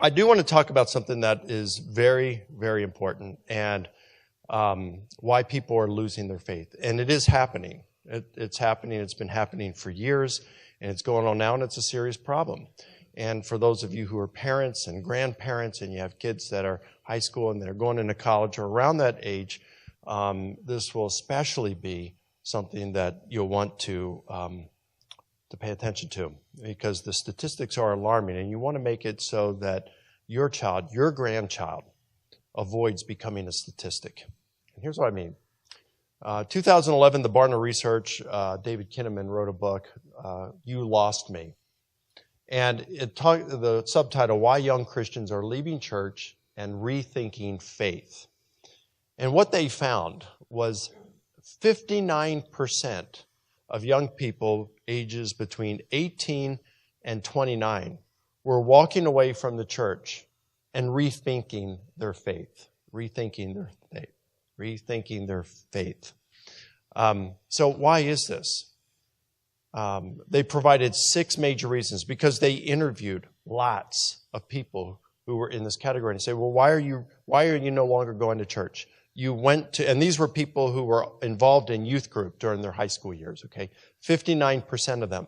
I do want to talk about something that is very, very important, and why people are losing their faith. And it is happening. It's happening. It's been happening for years, and it's going on now, and it's a serious problem. And for those of you who are parents and grandparents, and you have kids that are high school and that are going into college or around that age, this will especially be something that you'll want to pay attention to, because the statistics are alarming, and you want to make it so that your child, your grandchild, avoids becoming a statistic. And here's what I mean. 2011, the Barna Research, David Kinnaman wrote a book, You Lost Me. And the subtitle, Why Young Christians Are Leaving Church and Rethinking Faith. And what they found was 59% of young people ages between 18 and 29 were walking away from the church and rethinking their faith. So why is this? They provided 6 major reasons, because they interviewed lots of people who were in this category and say, well, why are you no longer going to church? You went to, and these were people who were involved in youth group during their high school years, okay? 59% of them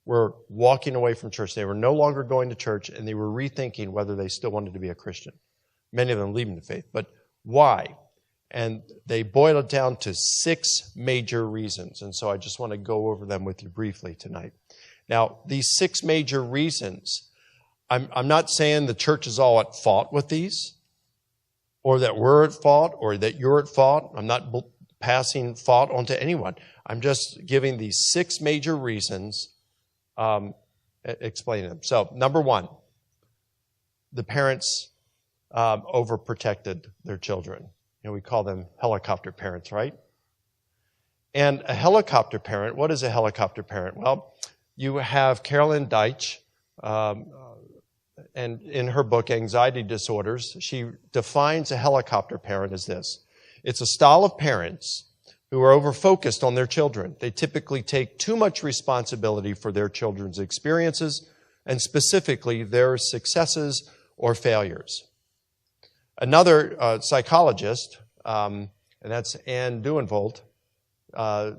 were walking away from church. They were no longer going to church, and they were rethinking whether they still wanted to be a Christian. Many of them leaving the faith. But why? And they boiled it down to 6 major reasons. And so I just want to go over them with you briefly tonight. Now, these 6 major reasons, I'm not saying the church is all at fault with these, or that we're at fault, or that you're at fault. I'm not passing fault onto anyone. I'm just giving these 6 major reasons, explaining them. So, number 1, the parents overprotected their children. You know, we call them helicopter parents, right? And a helicopter parent, what is a helicopter parent? Well, you have Carolyn Deitch, and in her book, Anxiety Disorders, she defines a helicopter parent as this. It's a style of parents who are over-focused on their children. They typically take too much responsibility for their children's experiences, and specifically their successes or failures. Another psychologist, and that's Anne Duenvold,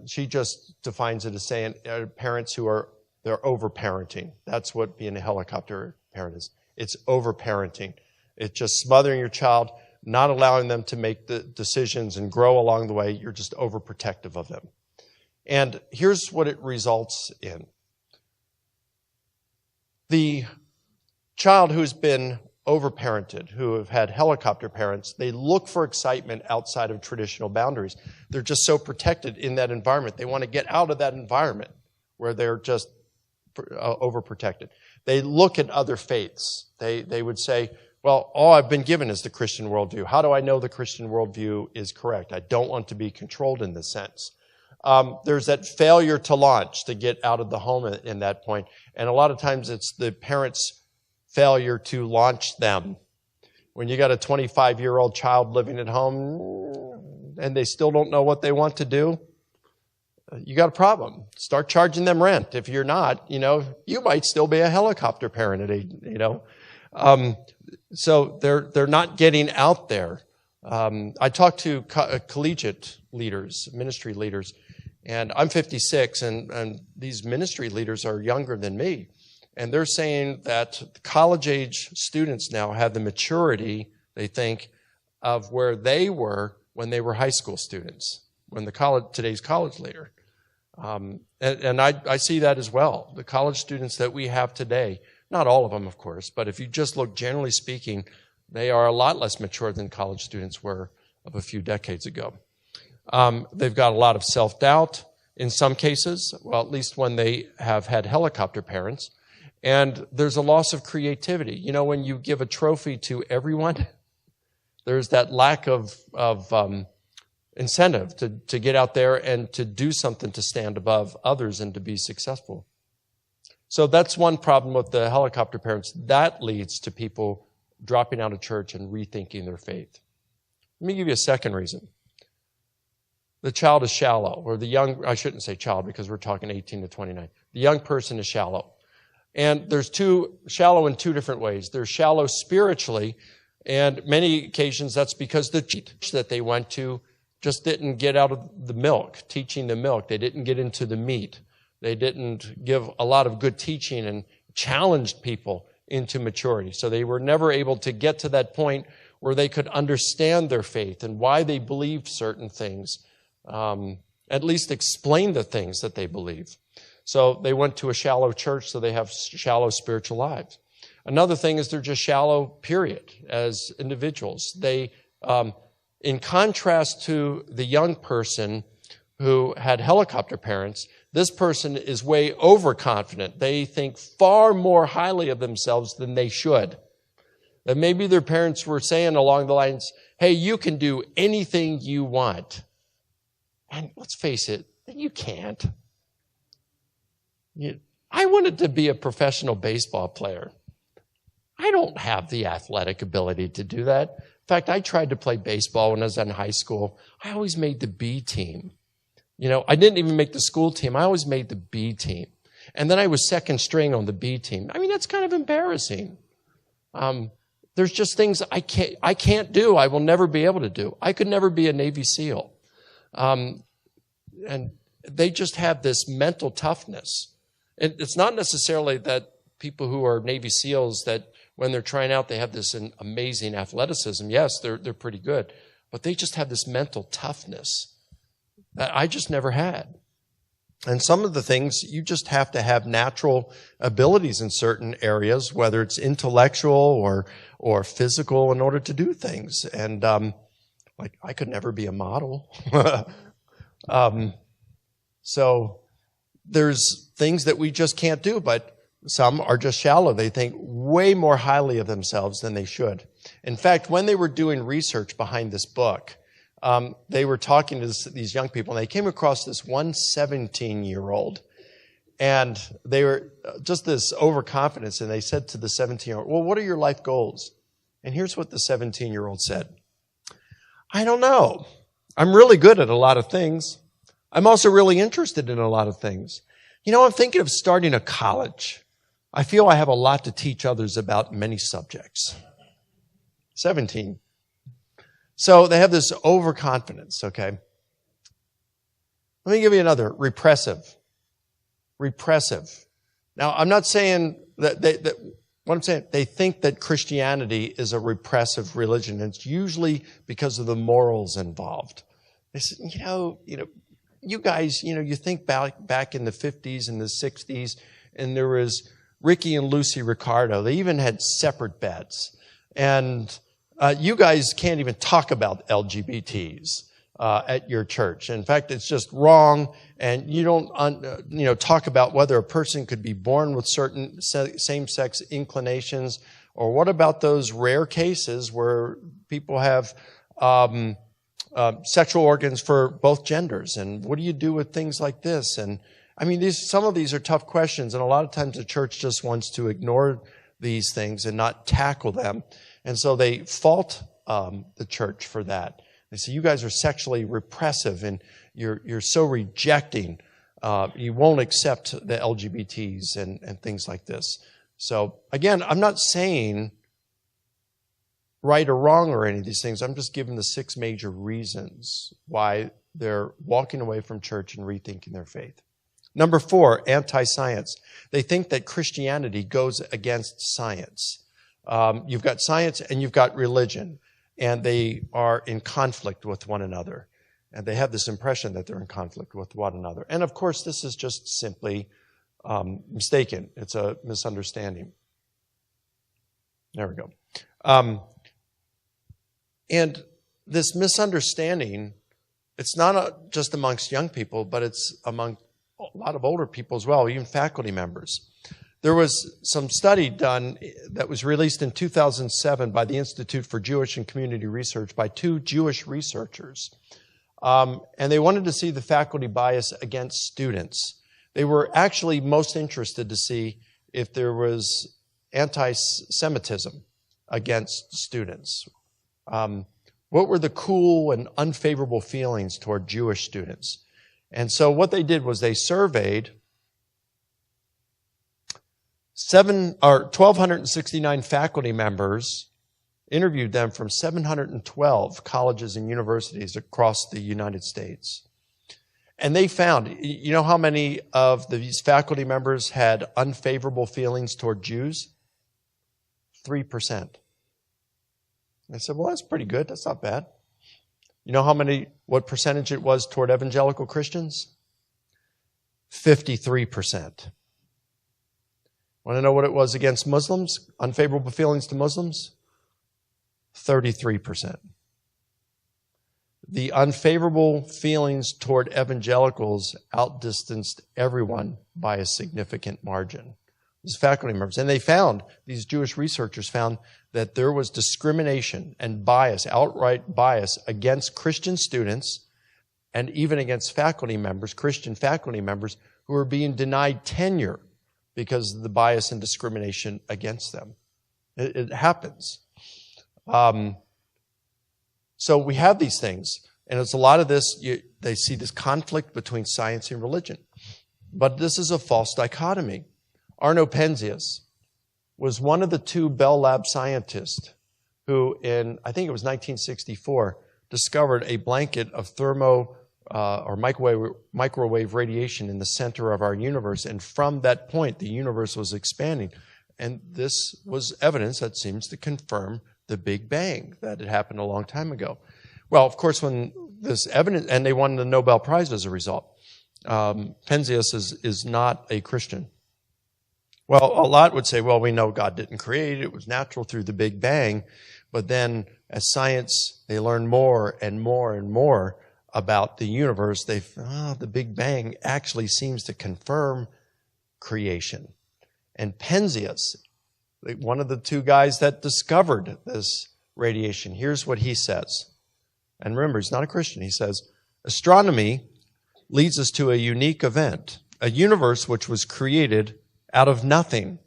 she just defines it as saying parents they're over-parenting. That's what being a helicopter parent is. It's over-parenting. It's just smothering your child, not allowing them to make the decisions and grow along the way. You're just overprotective of them. And here's what it results in. The child who's been overparented, who have had helicopter parents, they look for excitement outside of traditional boundaries. They're just so protected in that environment. They want to get out of that environment where they're just overprotected. They look at other faiths. They would say, well, all I've been given is the Christian worldview. How do I know the Christian worldview is correct? I don't want to be controlled in this sense. There's that failure to launch, to get out of the home in that point. And a lot of times it's the parents' failure to launch them. When you got a 25-year-old child living at home and they still don't know what they want to do, you got a problem. Start charging them rent. If you're not, you might still be a helicopter parent at age, So they're not getting out there. I talked to collegiate leaders, ministry leaders, and I'm 56, and these ministry leaders are younger than me. And they're saying that college-age students now have the maturity, they think, of where they were when they were high school students, when today's college leader. And I see that as well. The college students that we have today, not all of them, of course, but if you just look generally speaking, they are a lot less mature than college students were of a few decades ago. They've got a lot of self-doubt in some cases, well, at least when they have had helicopter parents. And there's a loss of creativity. When you give a trophy to everyone, there's that lack of incentive to get out there and to do something to stand above others and to be successful. So that's one problem with the helicopter parents. That leads to people dropping out of church and rethinking their faith. Let me give you a second reason. The child is shallow, or I shouldn't say child because we're talking 18 to 29. The young person is shallow. And there's shallow in two different ways. They're shallow spiritually, and many occasions that's because the church that they went to just didn't get out of the milk, teaching the milk. They didn't get into the meat. They didn't give a lot of good teaching and challenged people into maturity. So they were never able to get to that point where they could understand their faith and why they believed certain things, at least explain the things that they believe. So they went to a shallow church, so they have shallow spiritual lives. Another thing is they're just shallow, period, as individuals. They, in contrast to the young person who had helicopter parents, this person is way overconfident. They think far more highly of themselves than they should. That maybe their parents were saying along the lines, hey, you can do anything you want. And let's face it, you can't. I wanted to be a professional baseball player. I don't have the athletic ability to do that. In fact, I tried to play baseball when I was in high school. I always made the B team. I didn't even make the school team. I always made the B team. And then I was second string on the B team. I mean, that's kind of embarrassing. There's just things I can't do. I will never be able to do. I could never be a Navy SEAL. And they just have this mental toughness. It's not necessarily that people who are Navy SEALs that when they're trying out, they have this amazing athleticism. Yes, they're pretty good. But they just have this mental toughness that I just never had. And some of the things, you just have to have natural abilities in certain areas, whether it's intellectual or physical, in order to do things. And I could never be a model. So there's things that we just can't do, but some are just shallow. They think way more highly of themselves than they should. In fact, when they were doing research behind this book, they were talking to these young people, and they came across this one 17-year-old, and they were just this overconfidence, and they said to the 17-year-old, well, what are your life goals? And here's what the 17-year-old said. I don't know. I'm really good at a lot of things. I'm also really interested in a lot of things. I'm thinking of starting a college. I feel I have a lot to teach others about many subjects. 17. So they have this overconfidence, okay? Let me give you another. Repressive. Now, I'm not saying what I'm saying, they think that Christianity is a repressive religion. And it's usually because of the morals involved. They say, you guys, you think back in the 50s and the 60s, and there was Ricky and Lucy Ricardo. They even had separate beds. And you guys can't even talk about LGBTs at your church. In fact, it's just wrong. And you don't, talk about whether a person could be born with certain same-sex inclinations. Or what about those rare cases where people have sexual organs for both genders? And what do you do with things like this? And I mean, some of these are tough questions. And a lot of times the church just wants to ignore these things and not tackle them. And so they fault the church for that. They say, you guys are sexually repressive and you're so rejecting. You won't accept the LGBTs and things like this. So again, I'm not saying right or wrong or any of these things. I'm just giving the 6 major reasons why they're walking away from church and rethinking their faith. Number 4, anti-science. They think that Christianity goes against science. You've got science and you've got religion, and they are in conflict with one another. And they have this impression that they're in conflict with one another. And of course, this is just simply mistaken. It's a misunderstanding. There we go. And this misunderstanding, it's not just amongst young people, but it's among a lot of older people as well, even faculty members. There was some study done that was released in 2007 by the Institute for Jewish and Community Research by 2 Jewish researchers. And they wanted to see the faculty bias against students. They were actually most interested to see if there was anti-Semitism against students. What were the cool and unfavorable feelings toward Jewish students? And so what they did was they surveyed 1,269 faculty members interviewed them from 712 colleges and universities across the United States. And they found, you know how many of these faculty members had unfavorable feelings toward Jews? 3%. I said, well, that's pretty good. That's not bad. You know what percentage it was toward evangelical Christians? 53%. Want to know what it was against Muslims? Unfavorable feelings to Muslims? 33%. The unfavorable feelings toward evangelicals outdistanced everyone by a significant margin. These faculty members. And these Jewish researchers found that there was discrimination and bias, outright bias against Christian students and even against faculty members, Christian faculty members, who were being denied tenure because of the bias and discrimination against them. It happens. So we have these things, and it's a lot of this, they see this conflict between science and religion. But this is a false dichotomy. Arno Penzias was one of the two Bell Lab scientists who I think it was 1964, discovered a blanket of microwave radiation in the center of our universe. And from that point, the universe was expanding. And this was evidence that seems to confirm the Big Bang, that it happened a long time ago. Well, of course, when this evidence, and they won the Nobel Prize as a result. Penzias is not a Christian. Well, a lot would say, well, we know God didn't create it. It was natural through the Big Bang. But then as science, they learn more and more and more about the universe. The Big Bang actually seems to confirm creation. And Penzias, one of the two guys that discovered this radiation, here's what he says. And remember, he's not a Christian. He says, astronomy leads us to a unique event, a universe which was created out of nothing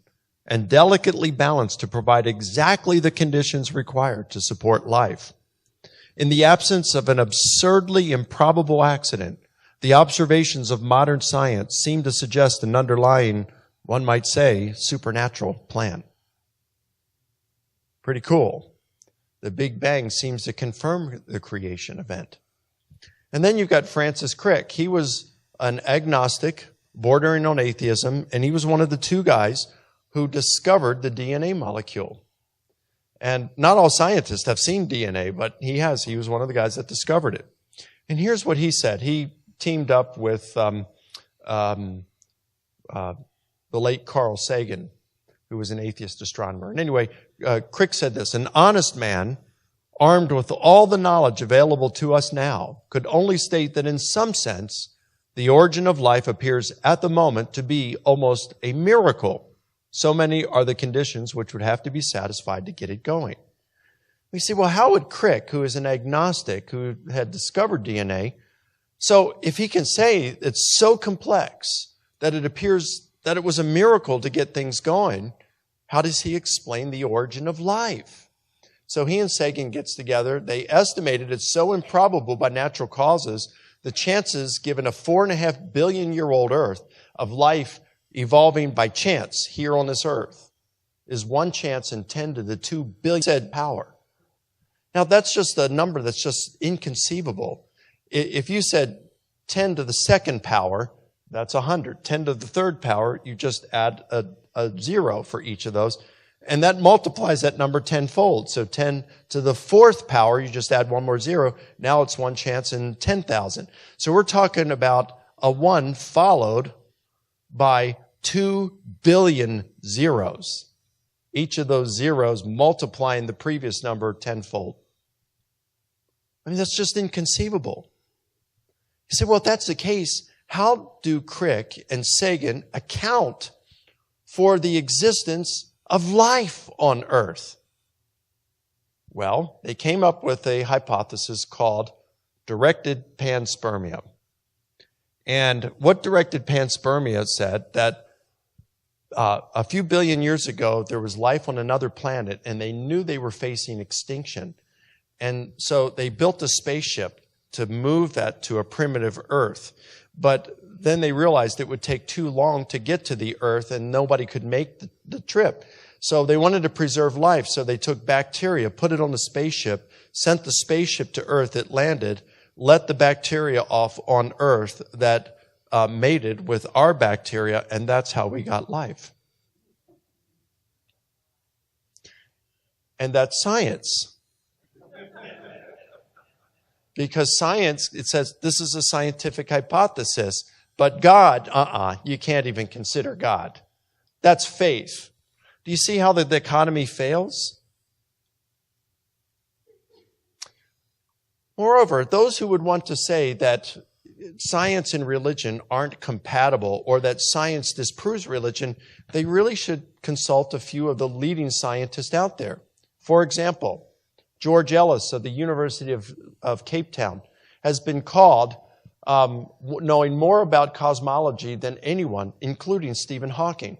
and delicately balanced to provide exactly the conditions required to support life. In the absence of an absurdly improbable accident, the observations of modern science seem to suggest an underlying, one might say, supernatural plan. Pretty cool. The Big Bang seems to confirm the creation event. And then you've got Francis Crick. He was an agnostic, bordering on atheism, and he was one of the two guys who discovered the DNA molecule. And not all scientists have seen DNA, but he has. He was one of the guys that discovered it. And here's what he said. He teamed up with the late Carl Sagan, who was an atheist astronomer. And anyway, Crick said this, an honest man, armed with all the knowledge available to us now, could only state that in some sense, the origin of life appears at the moment to be almost a miracle. So many are the conditions which would have to be satisfied to get it going. We say, well, how would Crick, who is an agnostic, who had discovered DNA, so if he can say it's so complex that it appears that it was a miracle to get things going, how does he explain the origin of life? So he and Sagan gets together. They estimated it's so improbable by natural causes, the chances given a 4.5 billion year old Earth of life evolving by chance here on this Earth is 1 chance in 10 to the 2 billion said power. Now that's just a number that's just inconceivable. If you said 10 to the second power, that's 100. 10 to the third power, you just add a 0 for each of those. And that multiplies that number tenfold. So 10 to the fourth power, you just add one more 0. Now it's 1 chance in 10,000. So we're talking about a 1 followed by 2 billion zeros. Each of those zeros multiplying the previous number tenfold. I mean, that's just inconceivable. You say, well, if that's the case, how do Crick and Sagan account for the existence of life on Earth? Well, they came up with a hypothesis called directed panspermia. And what directed panspermia said that a few billion years ago, there was life on another planet, and they knew they were facing extinction. And so they built a spaceship to move that to a primitive Earth. But then they realized it would take too long to get to the Earth and nobody could make the trip. So they wanted to preserve life, so they took bacteria, put it on a spaceship, sent the spaceship to Earth, it landed, let the bacteria off on Earth that mated with our bacteria, and that's how we got life. And that's science. Because science, it says this is a scientific hypothesis, but God, you can't even consider God. That's faith. Do you see how the dichotomy fails? Moreover, those who would want to say that science and religion aren't compatible or that science disproves religion, they really should consult a few of the leading scientists out there. For example, George Ellis of the University of Cape Town has been called knowing more about cosmology than anyone, including Stephen Hawking.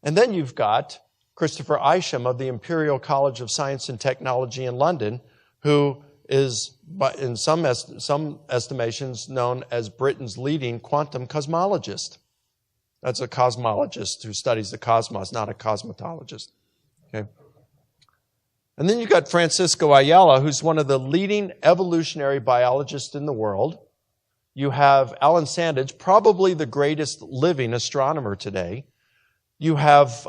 And then you've got Christopher Isham of the Imperial College of Science and Technology in London, who is, in some estimations, known as Britain's leading quantum cosmologist. That's a cosmologist who studies the cosmos, not a cosmetologist. Okay. And then you've got Francisco Ayala, who's one of the leading evolutionary biologists in the world. You have Alan Sandage, probably the greatest living astronomer today. You have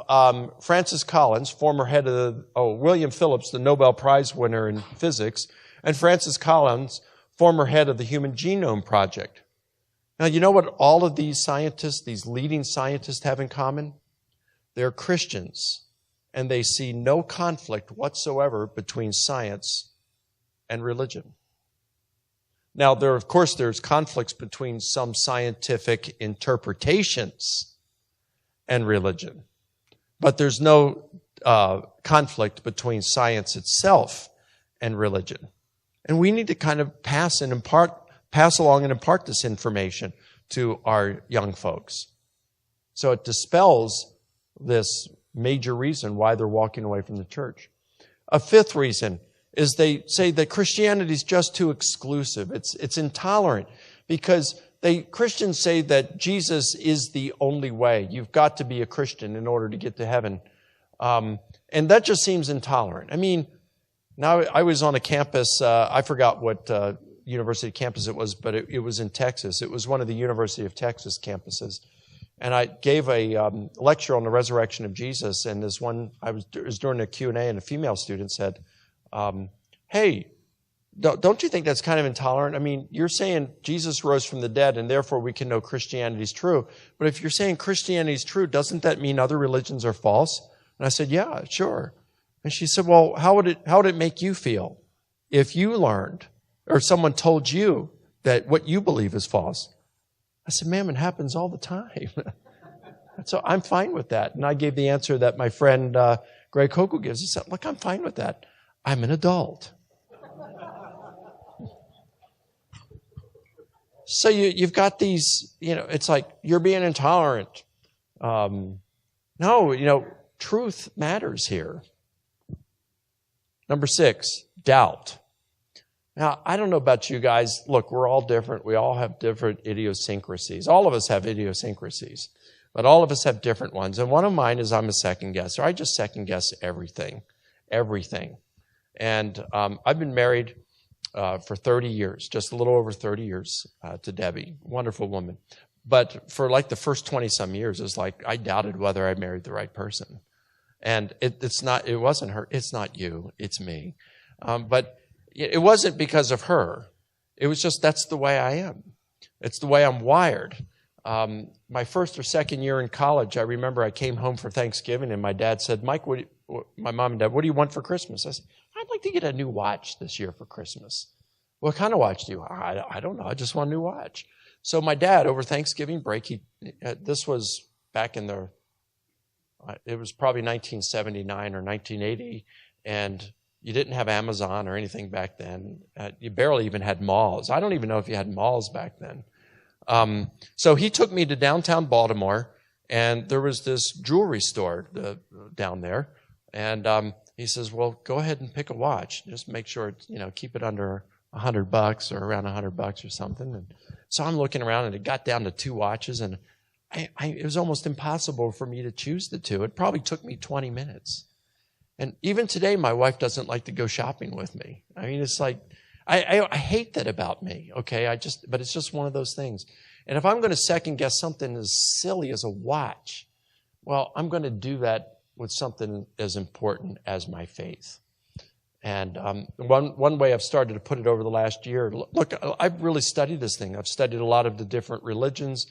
Francis Collins, former head of William Phillips, the Nobel Prize winner in physics, and Francis Collins, former head of the Human Genome Project. Now, you know what all of these scientists, these leading scientists, have in common? They're Christians, and they see no conflict whatsoever between science and religion. Now, there's conflicts between some scientific interpretations and religion. But there's no conflict between science itself and religion. And we need to kind of pass along and impart this information to our young folks. So it dispels this major reason why they're walking away from the church. A fifth reason is they say that Christianity is just too exclusive. It's intolerant because Christians say that Jesus is the only way. You've got to be a Christian in order to get to heaven. And that just seems intolerant. I mean, now I was on a campus, I forgot what university campus it was, but it was in Texas. It was one of the University of Texas campuses. And I gave a lecture on the resurrection of Jesus, and it was during a Q&A, and a female student said, hey, don't you think that's kind of intolerant? I mean, you're saying Jesus rose from the dead and therefore we can know Christianity is true. But if you're saying Christianity is true, doesn't that mean other religions are false? And I said, yeah, sure. And she said, well, how would it make you feel if you learned or someone told you that what you believe is false? I said, ma'am, it happens all the time. So I'm fine with that. And I gave the answer that my friend Greg Kokel gives. He said, look, I'm fine with that. I'm an adult. So you've got these, it's like you're being intolerant. No, truth matters here. Number 6, doubt. Now, I don't know about you guys. Look, we're all different. We all have different idiosyncrasies. All of us have idiosyncrasies, but all of us have different ones. And one of mine is I'm a second guesser. I just second guess everything. And I've been married for 30 years, just a little over 30 years to Debbie. Wonderful woman. But for like the first 20-some years, it's like I doubted whether I married the right person. And it wasn't her. It's not you. It's me. But it wasn't because of her. It was just that's the way I am. It's the way I'm wired. My first or second year in college, I remember I came home for Thanksgiving and my dad said, Mike, my mom and dad, what do you want for Christmas? I said, I'd like to get a new watch this year for Christmas. What kind of watch do you want? I don't know. I just want a new watch. So my dad, over Thanksgiving break, this was back in it was probably 1979 or 1980, and you didn't have Amazon or anything back then. You barely even had malls. I don't even know if you had malls back then. So he took me to downtown Baltimore, and there was this jewelry store down there. And he says, well, go ahead and pick a watch. Just make sure, keep it under $100 or around $100 or something. And so I'm looking around, and it got down to 2 watches, and it was almost impossible for me to choose the 2. It probably took me 20 minutes. And even today, my wife doesn't like to go shopping with me. I mean, it's like, I hate that about me, okay? But it's just one of those things. And if I'm going to second guess something as silly as a watch, well, I'm going to do that with something as important as my faith. And one way I've started to put it over the last year, look, I've really studied this thing. I've studied a lot of the different religions.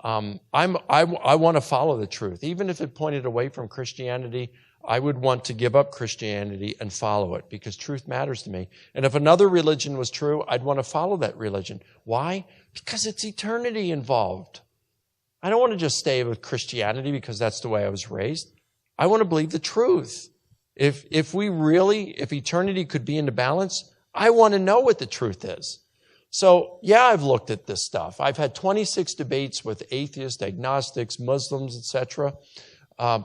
I want to follow the truth. Even if it pointed away from Christianity, I would want to give up Christianity and follow it, because truth matters to me. And if another religion was true, I'd want to follow that religion. Why? Because it's eternity involved. I don't want to just stay with Christianity because that's the way I was raised. I want to believe the truth. If eternity could be in the balance, I want to know what the truth is. So, yeah, I've looked at this stuff. I've had 26 debates with atheists, agnostics, Muslims, etc.,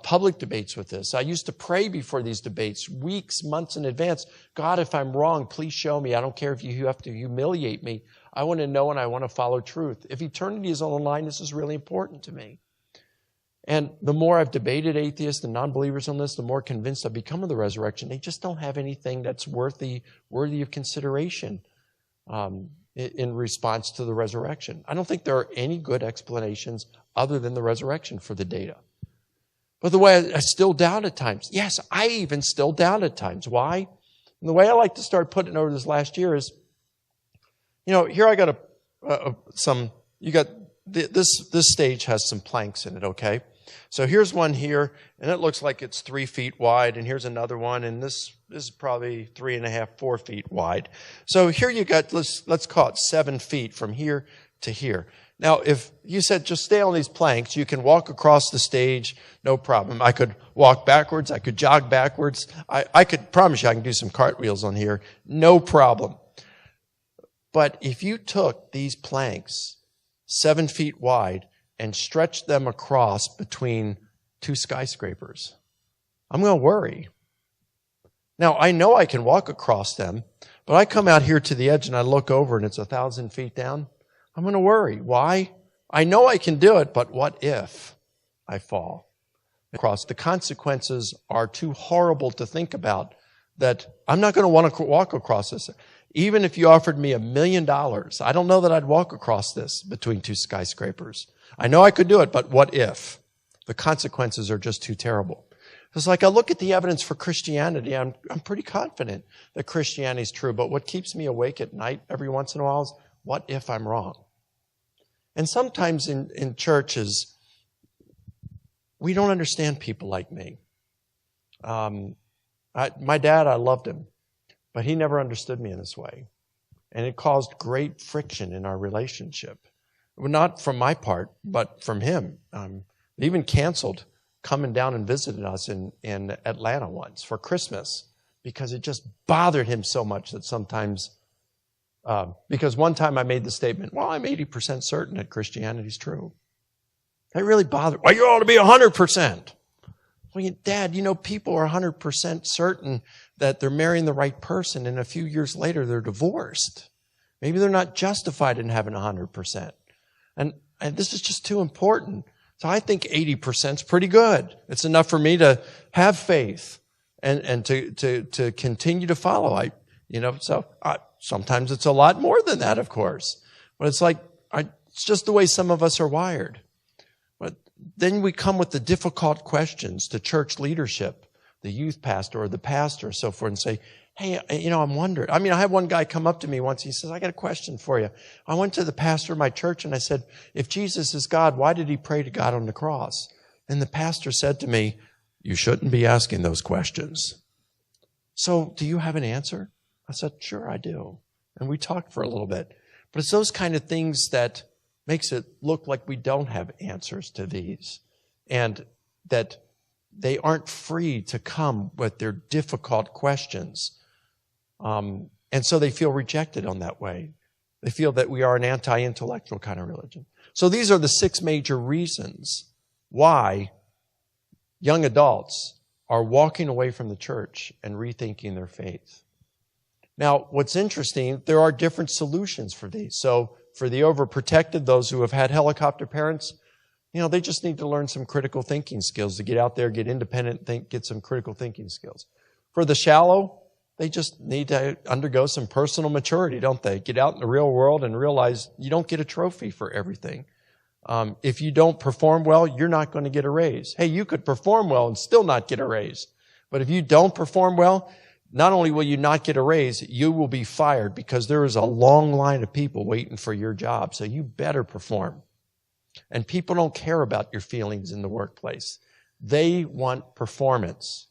public debates with this. I used to pray before these debates, weeks, months in advance. God, if I'm wrong, please show me. I don't care if you have to humiliate me. I want to know, and I want to follow truth. If eternity is on the line, this is really important to me. And the more I've debated atheists and non-believers on this, the more convinced I've become of the resurrection. They just don't have anything that's worthy of consideration in response to the resurrection. I don't think there are any good explanations other than the resurrection for the data. But the way I still doubt at times. Yes, I even still doubt at times. Why? And the way I like to start putting it over this last year is, here I got this stage has some planks in it, okay? So here's one here, and it looks like it's 3 feet wide, and here's another one, and this is probably 3.5, 4 feet wide. So here you got, let's call it 7 feet from here to here. Now, if you said just stay on these planks, you can walk across the stage, no problem. I could walk backwards. I could jog backwards. I could promise you I can do some cartwheels on here, no problem. But if you took these planks 7 feet wide and stretched them across between 2 skyscrapers, I'm going to worry. Now, I know I can walk across them, but I come out here to the edge and I look over and it's 1,000 feet down. I'm going to worry. Why? I know I can do it, but what if I fall across? The consequences are too horrible to think about that I'm not going to want to walk across this. Even if you offered me $1 million, I don't know that I'd walk across this between 2 skyscrapers. I know I could do it, but what if? The consequences are just too terrible. It's like I look at the evidence for Christianity. I'm pretty confident that Christianity is true, but what keeps me awake at night every once in a while is, what if I'm wrong? And sometimes in churches, we don't understand people like me. My dad, I loved him, but he never understood me in this way. And it caused great friction in our relationship. Not from my part, but from him. He even canceled coming down and visiting us in Atlanta once for Christmas because it just bothered him so much that sometimes... because one time I made the statement, well, I'm 80% certain that Christianity is true. That really bothered. Well, you ought to be 100%. Well, Dad, people are 100% certain that they're marrying the right person, and a few years later they're divorced. Maybe they're not justified in having 100%. And this is just too important. So I think 80% is pretty good. It's enough for me to have faith and to continue to follow. Sometimes it's a lot more than that, of course. But it's like, it's just the way some of us are wired. But then we come with the difficult questions to church leadership, the youth pastor or the pastor or so forth, and say, hey, I'm wondering. I had one guy come up to me once. He says, I got a question for you. I went to the pastor of my church and I said, if Jesus is God, why did he pray to God on the cross? And the pastor said to me, you shouldn't be asking those questions. So do you have an answer? I said, sure, I do. And we talked for a little bit. But it's those kind of things that makes it look like we don't have answers to these and that they aren't free to come with their difficult questions. And so they feel rejected on that way. They feel that we are an anti-intellectual kind of religion. So these are the 6 major reasons why young adults are walking away from the church and rethinking their faith. Now, what's interesting, there are different solutions for these. So for the overprotected, those who have had helicopter parents, they just need to learn some critical thinking skills to get out there, get independent, get some critical thinking skills. For the shallow, they just need to undergo some personal maturity, don't they? Get out in the real world and realize you don't get a trophy for everything. If you don't perform well, you're not going to get a raise. Hey, you could perform well and still not get a raise. But if you don't perform well, not only will you not get a raise, you will be fired because there is a long line of people waiting for your job. So you better perform. And people don't care about your feelings in the workplace. They want performance.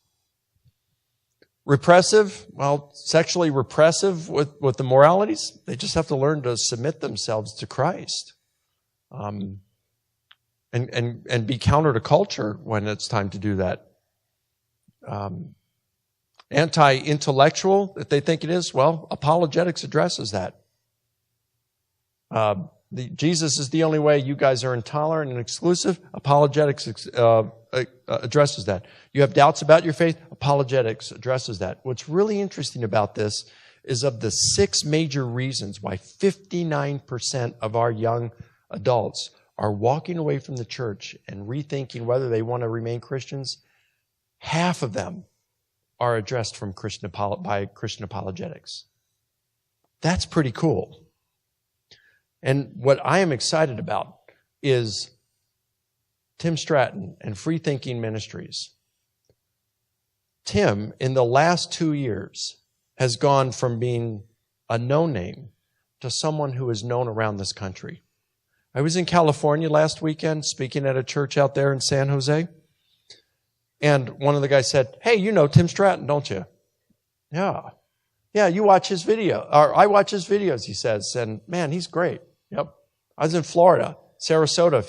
Repressive, sexually repressive with the moralities, they just have to learn to submit themselves to Christ. And be counter to culture when it's time to do that. Anti-intellectual, if they think it is, apologetics addresses that. Jesus is the only way. You guys are intolerant and exclusive. Apologetics addresses that. You have doubts about your faith. Apologetics addresses that. What's really interesting about this is of the 6 major reasons why 59% of our young adults are walking away from the church and rethinking whether they want to remain Christians, half of them are addressed by Christian apologetics. That's pretty cool. And what I am excited about is Tim Stratton and Freethinking Ministries. Tim, in the last 2 years, has gone from being a no-name to someone who is known around this country. I was in California last weekend speaking at a church out there in San Jose. And one of the guys said, "Hey, you know Tim Stratton, don't you?" "Yeah. Yeah, you watch his video." Or "I watch his videos," he says. And man, he's great. Yep. I was in Florida, Sarasota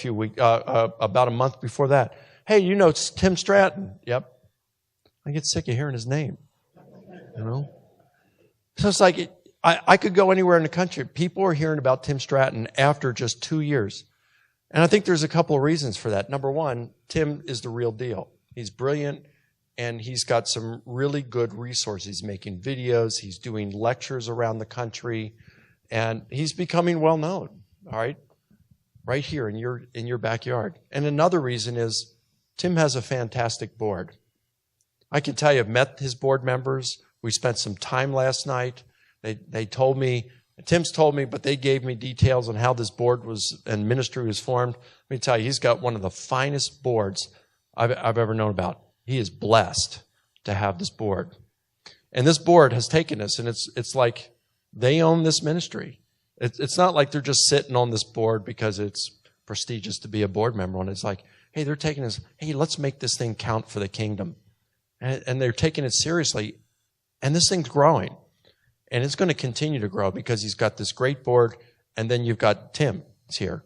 about a month before that. "Hey, you know Tim Stratton?" "Yep." I get sick of hearing his name. So it's like, I could go anywhere in the country. People are hearing about Tim Stratton after just 2 years. And I think there's a couple of reasons for that. Number one, Tim is the real deal. He's brilliant, and he's got some really good resources. He's making videos. He's doing lectures around the country, and he's becoming well known, all right, right here in your backyard. And another reason is Tim has a fantastic board. I can tell you, I've met his board members. We spent some time last night. They told me, Tim's told me, but they gave me details on how this board was and ministry was formed. Let me tell you, he's got one of the finest boards I've ever known about. He is blessed to have this board. And this board has taken us, and it's like they own this ministry. It's not like they're just sitting on this board because it's prestigious to be a board member on it. It's like, hey, they're taking us, hey, let's make this thing count for the kingdom. And they're taking it seriously. And this thing's growing. And it's going to continue to grow because he's got this great board. And then you've got Tim here.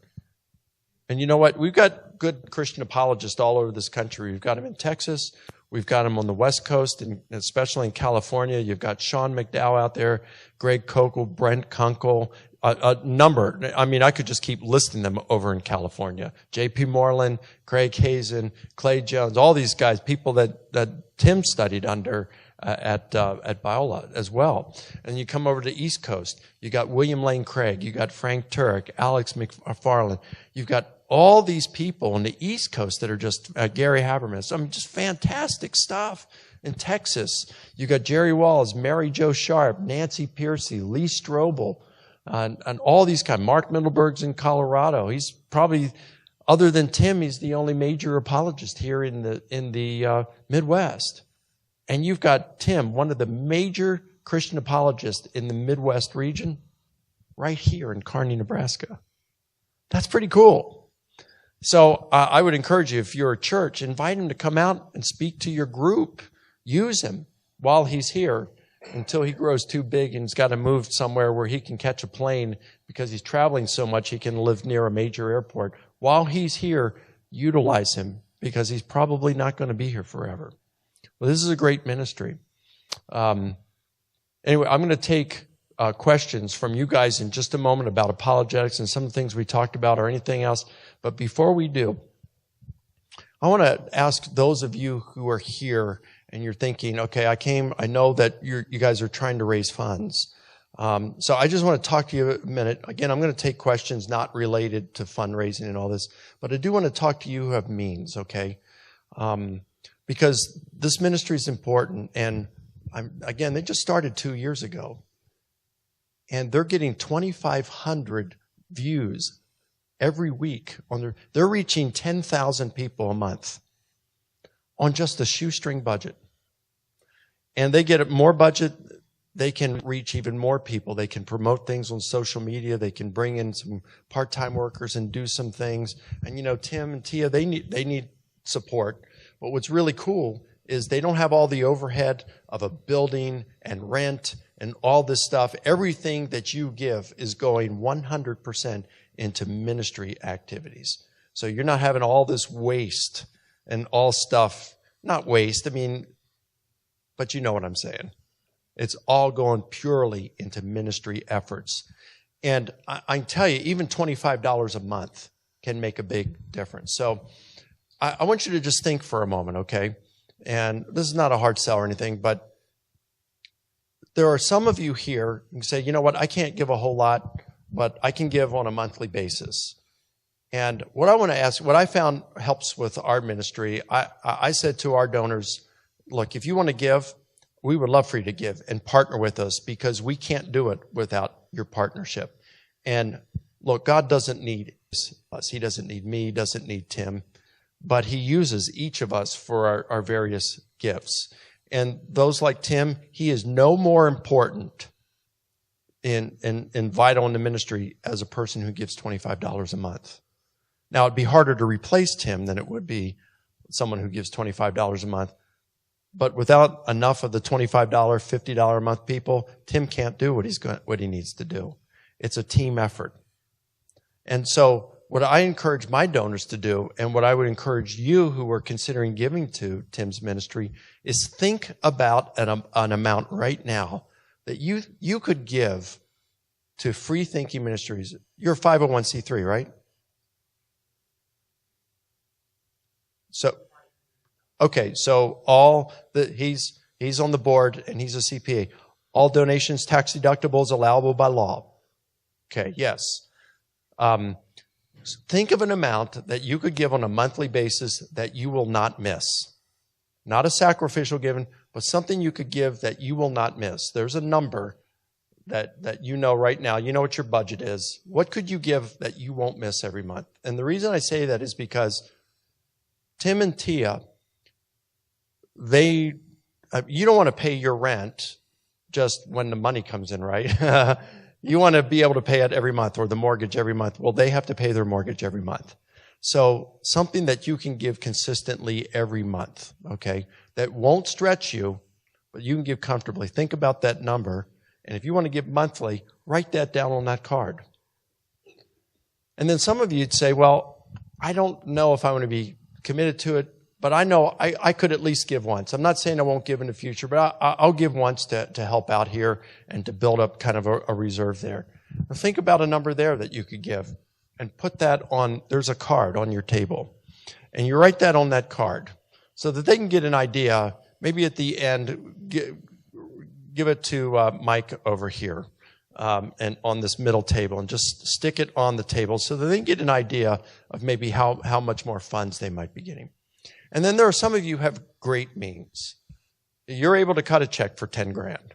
And you know what? We've got good Christian apologists all over this country. We've got them in Texas. We've got them on the West Coast, and especially in California. You've got Sean McDowell out there, Greg Kokel, Brent Kunkel, a number. I mean, I could just keep listing them over in California. J.P. Moreland, Craig Hazen, Clay Jones, all these guys, people that Tim studied under at Biola as well. And you come over to the East Coast. You got William Lane Craig. You got Frank Turek, Alex McFarland. You've got all these people on the East Coast that are just Gary Habermas. I mean, just fantastic stuff. In Texas, you got Jerry Walls, Mary Jo Sharp, Nancy Piercy, Lee Strobel, and all these guys. Mark Middleberg's in Colorado. He's probably, other than Tim, he's the only major apologist here in the Midwest. And you've got Tim, one of the major Christian apologists in the Midwest region, right here in Kearney, Nebraska. That's pretty cool. So I would encourage you, if you're a church, invite him to come out and speak to your group. Use him while he's here until he grows too big and he's got to move somewhere where he can catch a plane because he's traveling so much he can live near a major airport. While he's here, utilize him because he's probably not going to be here forever. Well, this is a great ministry. Anyway, I'm going to take questions from you guys in just a moment about apologetics and some of the things we talked about or anything else. But before we do, I want to ask those of you who are here and you're thinking, okay, I know that you guys are trying to raise funds. So I just want to talk to you a minute. Again, I'm going to take questions not related to fundraising and all this, but I do want to talk to you who have means, okay? Because this ministry is important, and again, they just started 2 years ago, and they're getting 2,500 views every week they're reaching 10,000 people a month on just a shoestring budget. And they get more budget, they can reach even more people. They can promote things on social media. They can bring in some part-time workers and do some things. And Tim and Tia, they need support. But what's really cool is they don't have all the overhead of a building and rent and all this stuff. Everything that you give is going 100% into ministry activities. So you're not having all this waste and all stuff, not waste, but you know what I'm saying. It's all going purely into ministry efforts. And I can tell you, even $25 a month can make a big difference. So I want you to just think for a moment, okay? And this is not a hard sell or anything, but there are some of you here who say, you know what, I can't give a whole lot, but I can give on a monthly basis. And what I want to ask, what I found helps with our ministry, I said to our donors, look, if you want to give, we would love for you to give and partner with us, because we can't do it without your partnership. And look, God doesn't need us. He doesn't need me. He doesn't need Tim. But he uses each of us for our various gifts. And those like Tim, he is no more important in vital in the ministry as a person who gives $25 a month. Now, it'd be harder to replace Tim than it would be someone who gives $25 a month. But without enough of the $25, $50 a month people, Tim can't do what he needs to do. It's a team effort. And so what I encourage my donors to do, and what I would encourage you who are considering giving to Tim's ministry, is think about an amount right now that you could give to Freethinking Ministries. You're a 501c3, right? So, okay, so he's on the board and he's a CPA. All donations tax deductible is allowable by law. Okay, yes. Think of an amount that you could give on a monthly basis that you will not miss. Not a sacrificial giving, but something you could give that you will not miss. There's a number that you know right now. You know what your budget is. What could you give that you won't miss every month? And the reason I say that is because Tim and Tia, you don't want to pay your rent just when the money comes in, right? You want to be able to pay it every month, or the mortgage every month. Well, they have to pay their mortgage every month. So something that you can give consistently every month, okay, that won't stretch you, but you can give comfortably. Think about that number. And if you want to give monthly, write that down on that card. And then some of you would say, well, I don't know if I want to be committed to it, but I know I could at least give once. I'm not saying I won't give in the future, but I'll give once to help out here and to build up kind of a reserve there. Now think about a number there that you could give and put that on. There's a card on your table, and you write that on that card so that they can get an idea. Maybe at the end, give it to Mike over here and on this middle table, and just stick it on the table so that they can get an idea of maybe how much more funds they might be getting. And then there are some of you who have great means. You're able to cut a check for 10 grand.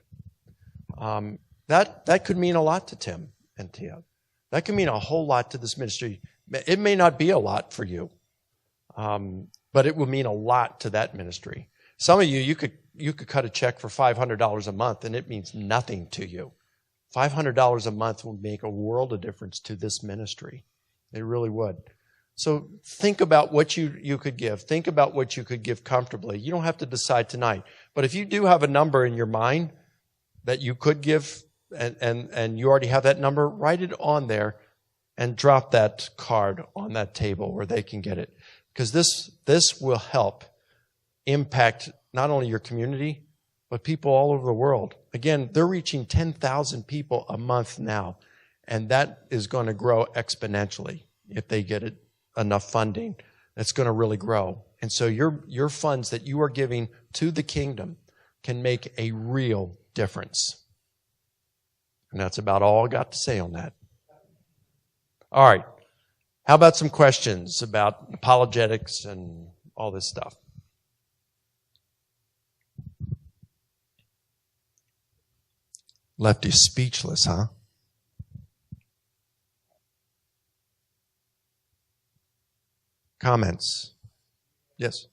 That could mean a lot to Tim and Tia. That could mean a whole lot to this ministry. It may not be a lot for you, but it will mean a lot to that ministry. Some of you could cut a check for $500 a month, and it means nothing to you. $500 a month will make a world of difference to this ministry. It really would. So think about what you could give. Think about what you could give comfortably. You don't have to decide tonight. But if you do have a number in your mind that you could give, and you already have that number, write it on there and drop that card on that table where they can get it. Because this will help impact not only your community, but people all over the world. Again, they're reaching 10,000 people a month now, and that is going to grow exponentially if they get it enough funding. It's going to really grow. And so your funds that you are giving to the kingdom can make a real difference. And that's about all I got to say on that. All right. How about some questions about apologetics and all this stuff? Left you speechless, huh? Comments? Yes.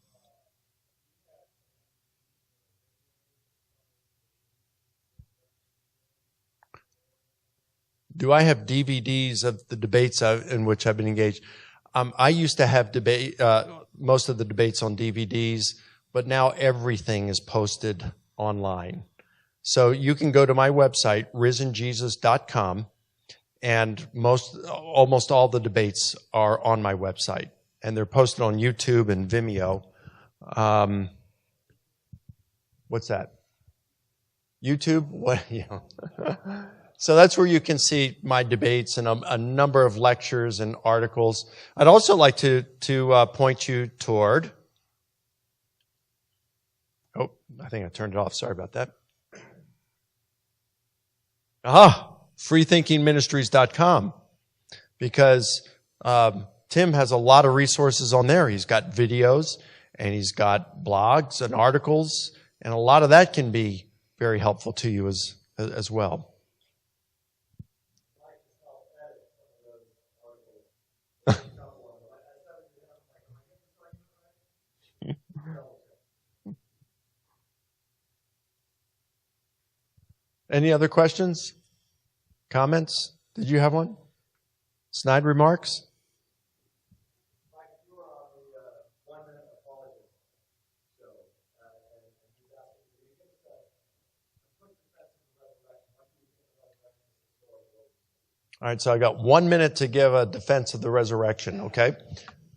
Do I have DVDs of the debates in which I've been engaged? I used to have most of the debates on DVDs, but now everything is posted online. So you can go to my website, risenjesus.com, and almost all the debates are on my website, and they're posted on YouTube and Vimeo. What's that? YouTube? What? Yeah. So that's where you can see my debates and a number of lectures and articles. I'd also like to point you toward. Oh, I think I turned it off. Sorry about that. Freethinkingministries.com, because Tim has a lot of resources on there. He's got videos and he's got blogs and articles, and a lot of that can be very helpful to you as well. Any other questions? Comments? Did you have one? Snide remarks? All right, so I got 1 minute to give a defense of the resurrection, okay?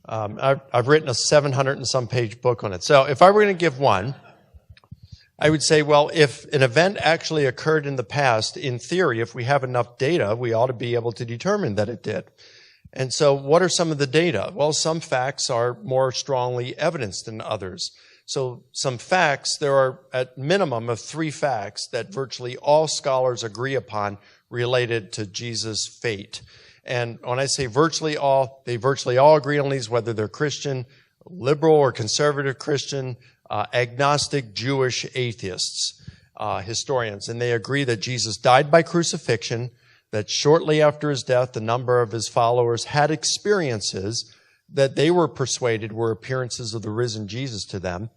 I've written a 700 and some page book on it. So if I were going to give one, I would say, well, if an event actually occurred in the past, in theory, if we have enough data, we ought to be able to determine that it did. And so what are some of the data? Well, some facts are more strongly evidenced than others. So some facts, there are at minimum of 3 facts that virtually all scholars agree upon related to Jesus' fate. And when I say virtually all, they virtually all agree on these, whether they're Christian, liberal or conservative Christian, agnostic, Jewish, atheists, historians. And they agree that Jesus died by crucifixion, that shortly after his death, the number of his followers had experiences that they were persuaded were appearances of the risen Jesus to them,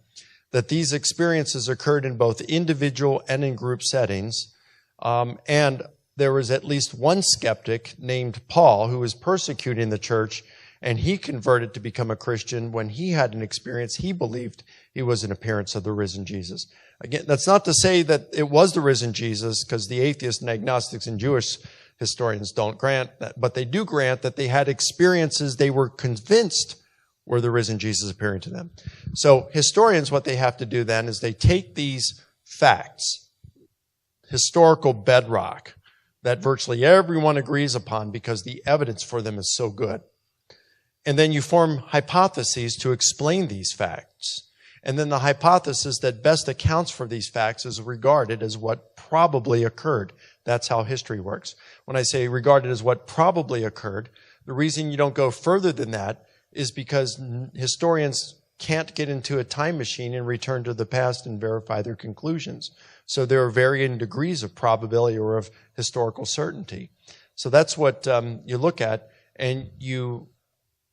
that these experiences occurred in both individual and in group settings, and there was at least one skeptic named Paul who was persecuting the church, and he converted to become a Christian when he had an experience he believed he was an appearance of the risen Jesus. Again, that's not to say that it was the risen Jesus, because the atheists and agnostics and Jewish historians don't grant that, but they do grant that they had experiences they were convinced were the risen Jesus appearing to them. So historians, what they have to do then is they take these facts, historical bedrock, that virtually everyone agrees upon because the evidence for them is so good. And then you form hypotheses to explain these facts. And then the hypothesis that best accounts for these facts is regarded as what probably occurred. That's how history works. When I say regarded as what probably occurred, the reason you don't go further than that is because historians can't get into a time machine and return to the past and verify their conclusions. So there are varying degrees of probability or of historical certainty. So that's what you look at, and you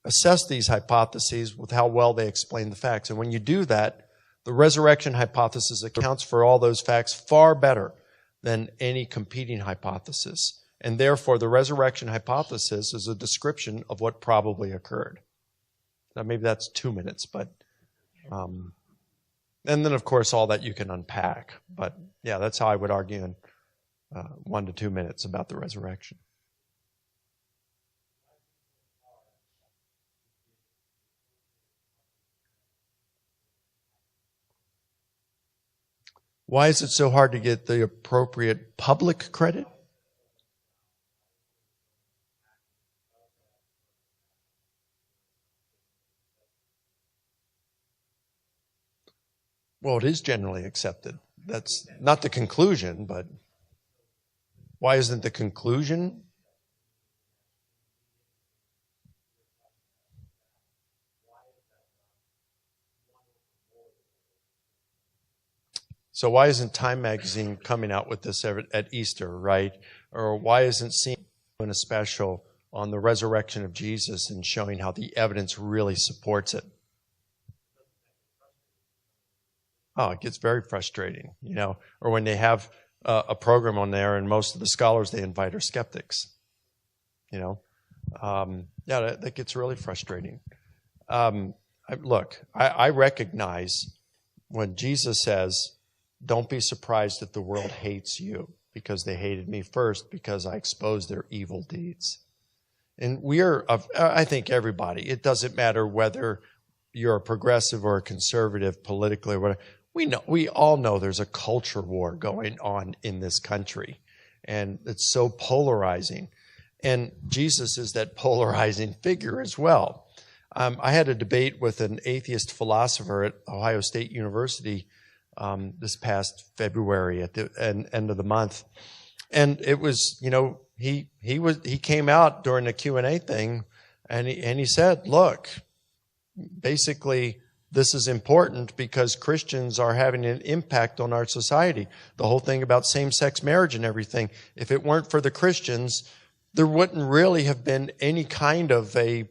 assess these hypotheses with how well they explain the facts. And when you do that, the resurrection hypothesis accounts for all those facts far better than any competing hypothesis. And therefore, the resurrection hypothesis is a description of what probably occurred. Now, maybe that's 2 minutes, but... and then, of course, all that you can unpack. But, yeah, that's how I would argue in 1 to 2 minutes about the resurrection. Why is it so hard to get the appropriate public credit? Well, it is generally accepted. That's not the conclusion, but why isn't the conclusion? So why isn't Time magazine coming out with this at Easter, right? Or why isn't CNN doing a special on the resurrection of Jesus and showing how the evidence really supports it? Oh, it gets very frustrating, or when they have a program on there and most of the scholars they invite are skeptics, that gets really frustrating. I recognize when Jesus says, don't be surprised if the world hates you because they hated me first because I exposed their evil deeds. And I think everybody, it doesn't matter whether you're a progressive or a conservative politically or whatever. We all know there's a culture war going on in this country, and it's so polarizing. And Jesus is that polarizing figure as well. I had a debate with an atheist philosopher at Ohio State University this past February at the end of the month, and it was, he came out during the Q&A thing, and he said, look, basically, this is important because Christians are having an impact on our society. The whole thing about same-sex marriage and everything, if it weren't for the Christians, there wouldn't really have been any kind of a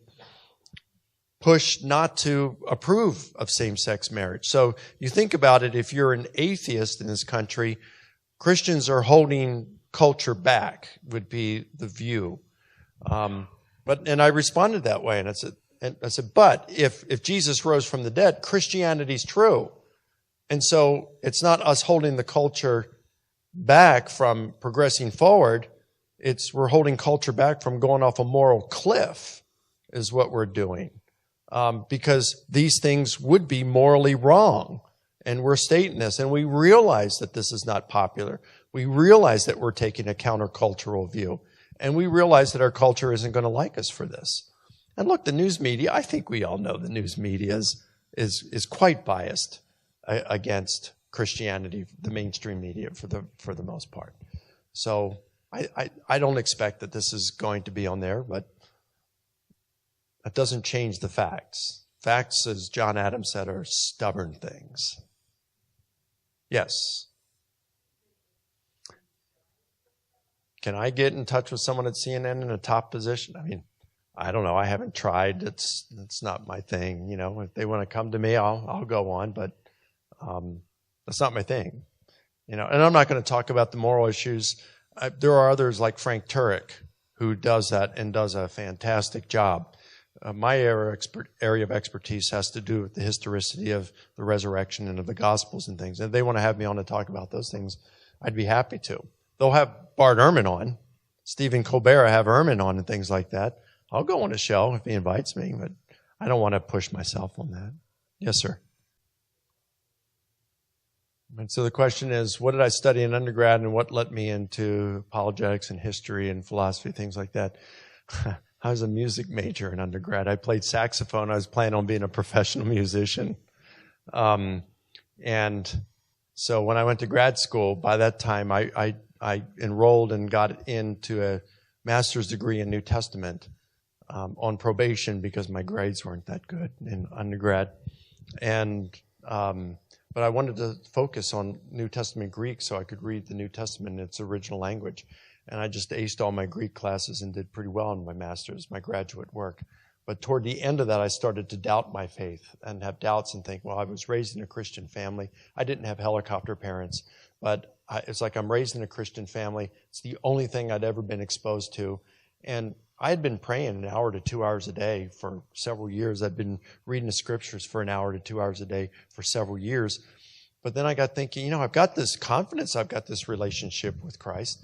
push not to approve of same-sex marriage. So you think about it, if you're an atheist in this country, Christians are holding culture back, would be the view. And I responded that way, and I said, but if Jesus rose from the dead, Christianity's true. And so it's not us holding the culture back from progressing forward. We're holding culture back from going off a moral cliff is what we're doing. Because these things would be morally wrong. And we're stating this. And we realize that this is not popular. We realize that we're taking a countercultural view. And we realize that our culture isn't going to like us for this. And look, the news media, I think we all know the news media is quite biased against Christianity, the mainstream media for the most part. So I don't expect that this is going to be on there, but that doesn't change the facts. Facts, as John Adams said, are stubborn things. Yes. Can I get in touch with someone at CNN in a top position? I mean, I don't know. I haven't tried. It's not my thing. If they want to come to me, I'll go on, but that's not my thing. And I'm not going to talk about the moral issues. There are others like Frank Turek who does that and does a fantastic job. My area of expertise has to do with the historicity of the resurrection and of the Gospels and things. And if they want to have me on to talk about those things, I'd be happy to. They'll have Bart Ehrman on. Stephen Colbert, I have Ehrman on and things like that. I'll go on a show if he invites me, but I don't want to push myself on that. Yes, sir. And so the question is, what did I study in undergrad and what led me into apologetics and history and philosophy, things like that? I was a music major in undergrad. I played saxophone. I was planning on being a professional musician. And so when I went to grad school, by that time, I enrolled and got into a master's degree in New Testament on probation because my grades weren't that good in undergrad. But I wanted to focus on New Testament Greek so I could read the New Testament in its original language. And I just aced all my Greek classes and did pretty well in my master's, my graduate work. But toward the end of that, I started to doubt my faith and have doubts and think, well, I was raised in a Christian family. I didn't have helicopter parents, but it's like I'm raised in a Christian family. It's the only thing I'd ever been exposed to. And I had been praying an hour to 2 hours a day for several years. I'd been reading the scriptures for an hour to 2 hours a day for several years. But then I got thinking, I've got this confidence, I've got this relationship with Christ.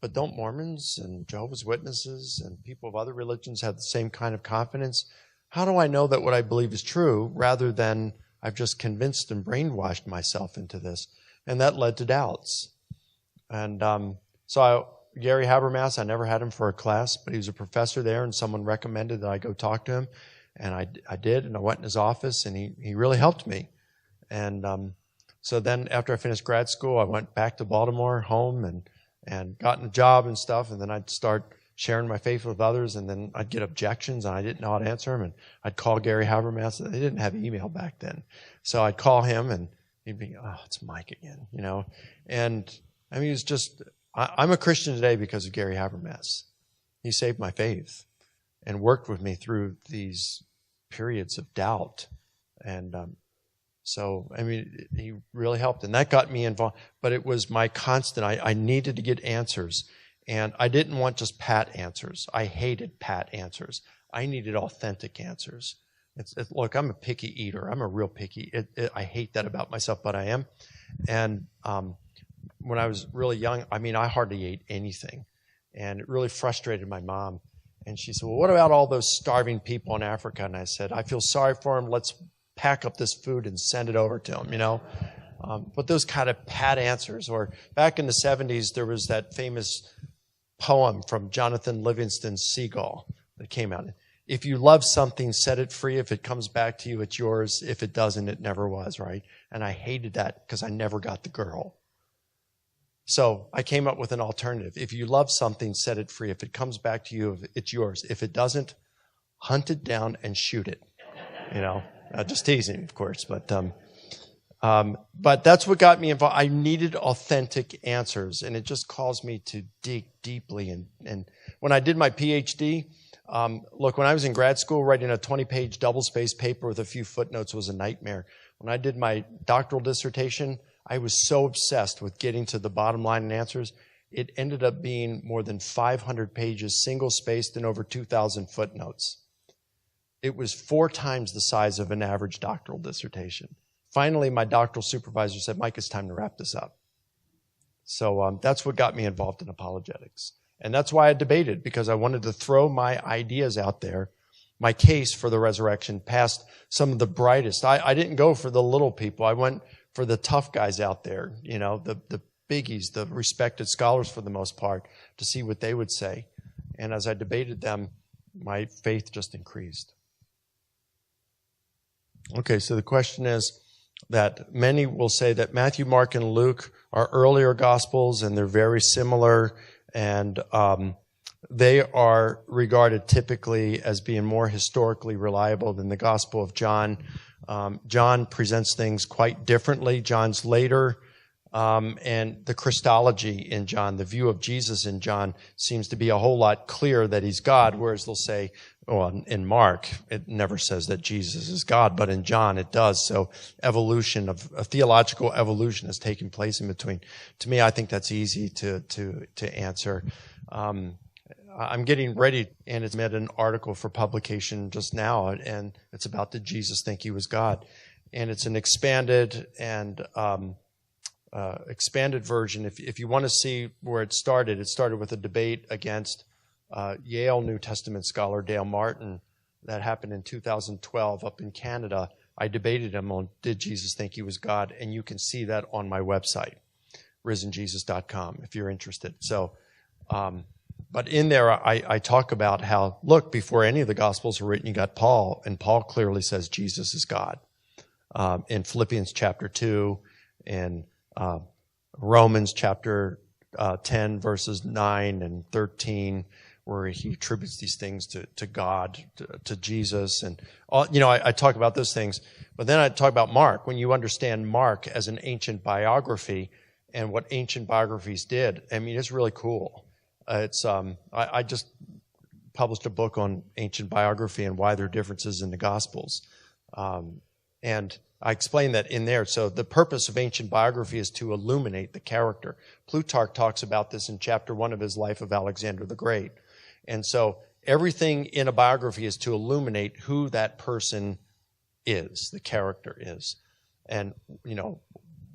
But don't Mormons and Jehovah's Witnesses and people of other religions have the same kind of confidence? How do I know that what I believe is true rather than I've just convinced and brainwashed myself into this? And that led to doubts. And Gary Habermas, I never had him for a class, but he was a professor there, and someone recommended that I go talk to him. And I did, and I went in his office, and he really helped me. And So then after I finished grad school, I went back to Baltimore, home, and got a job and stuff. And then I'd start sharing my faith with others. And then I'd get objections and I didn't know how to answer them. And I'd call Gary Habermas. They didn't have email back then. So I'd call him and he'd be, oh, it's Mike again, you know. And I mean, it's just, I'm a Christian today because of Gary Habermas. He saved my faith and worked with me through these periods of doubt. And so, I mean, he really helped. And that got me involved. But it was my constant. I needed to get answers. And I didn't want just pat answers. I hated pat answers. I needed authentic answers. Look, I'm a picky eater. I'm a real picky. I hate that about myself, but I am. And when I was really young, I mean, I hardly ate anything. And it really frustrated my mom. And she said, well, what about all those starving people in Africa? And I said, I feel sorry for them. Let's pack up this food and send it over to them, you know. But those kind of pat answers. Or back in the 70s, there was that famous poem from Jonathan Livingston Seagull that came out. If you love something, set it free. If it comes back to you, it's yours. If it doesn't, it never was, right? And I hated that because I never got the girl. So I came up with an alternative. If you love something, set it free. If it comes back to you, it's yours. If it doesn't, hunt it down and shoot it. You know, just teasing, of course. But that's what got me involved. I needed authentic answers, and it just caused me to dig deeply. And when I did my PhD, look, when I was in grad school, writing a 20-page double-spaced paper with a few footnotes was a nightmare. When I did my doctoral dissertation, I was so obsessed with getting to the bottom line and answers. It ended up being more than 500 pages, single-spaced, and over 2,000 footnotes. It was 4 times the size of an average doctoral dissertation. Finally, my doctoral supervisor said, Mike, it's time to wrap this up. So that's what got me involved in apologetics. And that's why I debated, because I wanted to throw my ideas out there, my case for the resurrection, past some of the brightest. I didn't go for the little people. I went for the tough guys out there, you know, the biggies, the respected scholars for the most part, to see what they would say. And as I debated them, my faith just increased. Okay, so the question is that many will say that Matthew, Mark, and Luke are earlier gospels, and they're very similar, and they are regarded typically as being more historically reliable than the Gospel of John. John presents things quite differently. John's later, and the Christology in John, the view of Jesus in John, seems to be a whole lot clearer that he's God, whereas they'll say, well, in Mark, it never says that Jesus is God, but in John it does. So evolution, of a theological evolution has taken place in between. To me, I think that's easy to answer. I'm getting ready, and it's made an article for publication just now, and it's about did Jesus think he was God? And it's an expanded version. If you want to see where it started with a debate against Yale New Testament scholar Dale Martin. That happened in 2012 up in Canada. I debated him on did Jesus think he was God, and you can see that on my website, risenjesus.com, if you're interested. So, but in there, I talk about how, look, before any of the Gospels were written, you got Paul, and Paul clearly says Jesus is God. In Philippians chapter 2, in Romans chapter 10, verses 9 and 13, where he attributes these things to God, to Jesus. And, I talk about those things. But then I talk about Mark. When you understand Mark as an ancient biography and what ancient biographies did, I mean, it's really cool. I just published a book on ancient biography and why there are differences in the Gospels. And I explain that in there. So the purpose of ancient biography is to illuminate the character. Plutarch talks about this in chapter 1 of his Life of Alexander the Great. And so everything in a biography is to illuminate who that person is, the character is, and,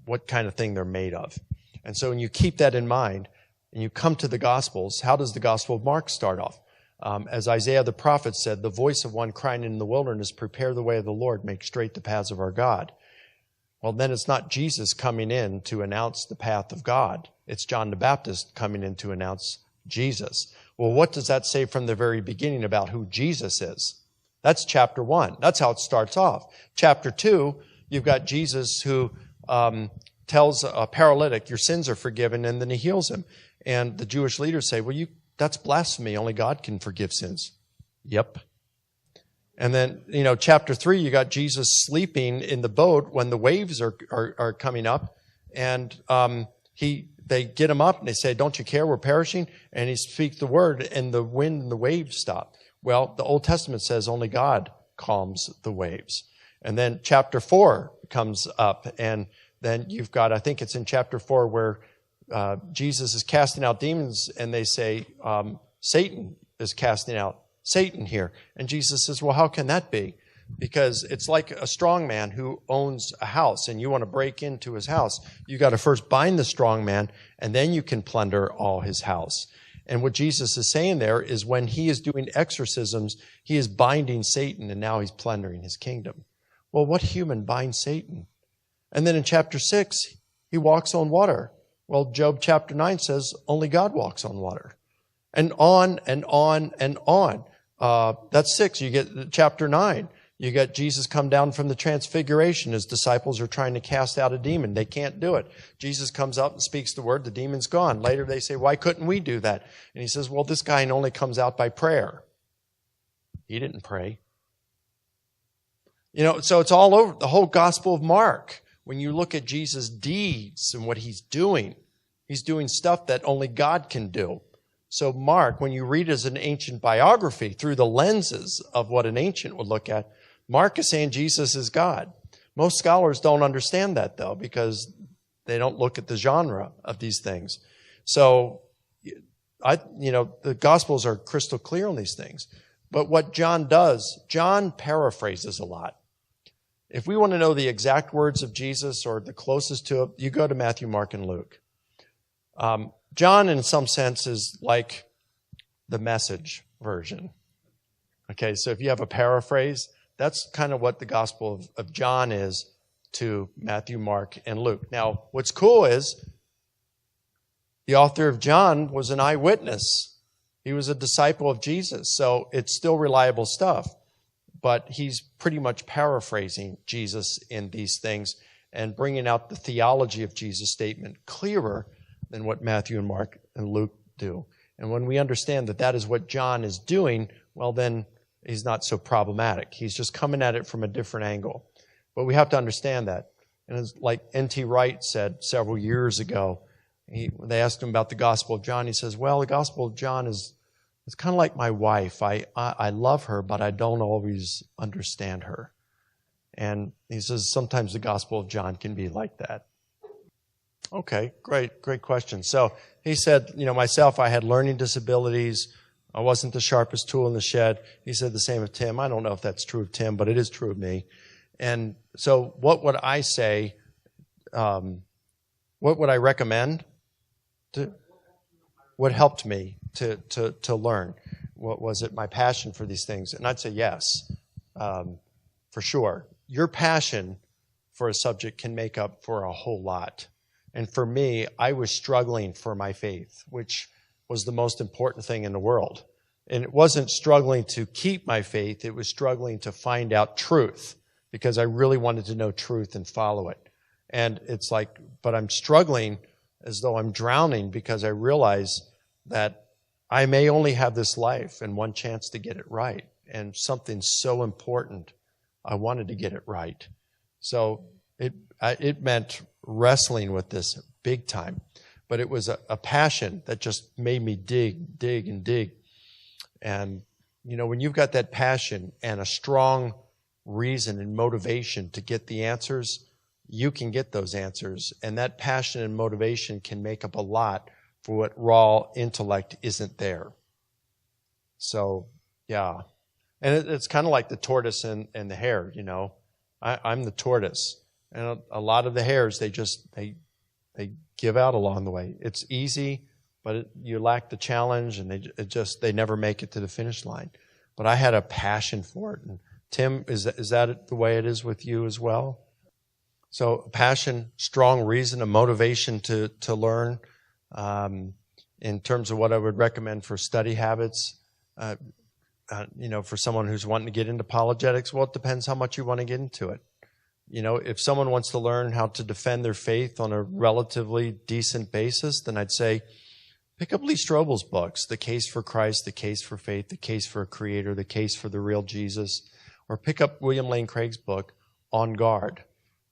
what kind of thing they're made of. And so when you keep that in mind and you come to the Gospels, how does the Gospel of Mark start off? As Isaiah the prophet said, the voice of one crying in the wilderness, prepare the way of the Lord, make straight the paths of our God. Well, then it's not Jesus coming in to announce the path of God. It's John the Baptist coming in to announce Jesus. Well, what does that say from the very beginning about who Jesus is? That's chapter 1. That's how it starts off. Chapter 2, you've got Jesus who tells a paralytic, your sins are forgiven, and then he heals him. And the Jewish leaders say, well, that's blasphemy. Only God can forgive sins. Yep. And then, chapter 3, you got Jesus sleeping in the boat when the waves are coming up. And they get him up and they say, don't you care? We're perishing. And he speaks the word and the wind and the waves stop. Well, the Old Testament says only God calms the waves. And then chapter 4 comes up. And then you've got, I think it's in chapter 4 where Jesus is casting out demons and they say, Satan is casting out Satan here. And Jesus says, well, how can that be? Because it's like a strong man who owns a house and you want to break into his house. You got to first bind the strong man and then you can plunder all his house. And what Jesus is saying there is when he is doing exorcisms, he is binding Satan and now he's plundering his kingdom. Well, what human binds Satan? And then in chapter 6, he walks on water. Well, Job chapter 9 says only God walks on water. And on and on and on. That's 6. You get chapter 9. You got Jesus come down from the transfiguration. His disciples are trying to cast out a demon. They can't do it. Jesus comes up and speaks the word. The demon's gone. Later they say, why couldn't we do that? And he says, well, this guy only comes out by prayer. He didn't pray. So it's all over the whole Gospel of Mark. When you look at Jesus' deeds and what he's doing stuff that only God can do. So Mark, when you read as an ancient biography through the lenses of what an ancient would look at, Mark is saying Jesus is God. Most scholars don't understand that, though, because they don't look at the genre of these things. So, the Gospels are crystal clear on these things. But what John does, John paraphrases a lot. If we want to know the exact words of Jesus or the closest to it, you go to Matthew, Mark, and Luke. John, in some sense, is like the Message version. Okay, so if you have a paraphrase, that's kind of what the Gospel of John is to Matthew, Mark, and Luke. Now, what's cool is the author of John was an eyewitness. He was a disciple of Jesus, so it's still reliable stuff. But he's pretty much paraphrasing Jesus in these things and bringing out the theology of Jesus' statement clearer than what Matthew and Mark and Luke do. And when we understand that that is what John is doing, well, then he's not so problematic. He's just coming at it from a different angle. But we have to understand that. And it's like N.T. Wright said several years ago, they asked him about the Gospel of John. He says, well, the Gospel of John it's kind of like my wife. I love her, but I don't always understand her. And he says sometimes the Gospel of John can be like that. Okay, great question. So he said, myself, I had learning disabilities. I wasn't the sharpest tool in the shed. He said the same of Tim. I don't know if that's true of Tim, but it is true of me. And so what would I say, what would I recommend? What helped me to learn? What was it? My passion for these things. And I'd say yes, for sure. Your passion for a subject can make up for a whole lot. And for me, I was struggling for my faith, which was the most important thing in the world. And it wasn't struggling to keep my faith. It was struggling to find out truth because I really wanted to know truth and follow it. And it's like, but I'm struggling as though I'm drowning because I realize that I may only have this life and one chance to get it right. And something so important, I wanted to get it right. So it meant wrestling with this big time. But it was a passion that just made me dig. And, when you've got that passion and a strong reason and motivation to get the answers, you can get those answers. And that passion and motivation can make up a lot for what raw intellect isn't there. So, yeah. And it's kind of like the tortoise and the hare, I'm the tortoise. And a lot of the hares, they give out along the way. It's easy, but you lack the challenge, and they never make it to the finish line. But I had a passion for it. And Tim, is that the way it is with you as well? So passion, strong reason, a motivation to learn. In terms of what I would recommend for study habits, for someone who's wanting to get into apologetics, well, it depends how much you want to get into it. if someone wants to learn how to defend their faith on a relatively decent basis, then I'd say pick up Lee Strobel's books, The Case for Christ, The Case for Faith, The Case for a Creator, The Case for the Real Jesus, or pick up William Lane Craig's book, On Guard.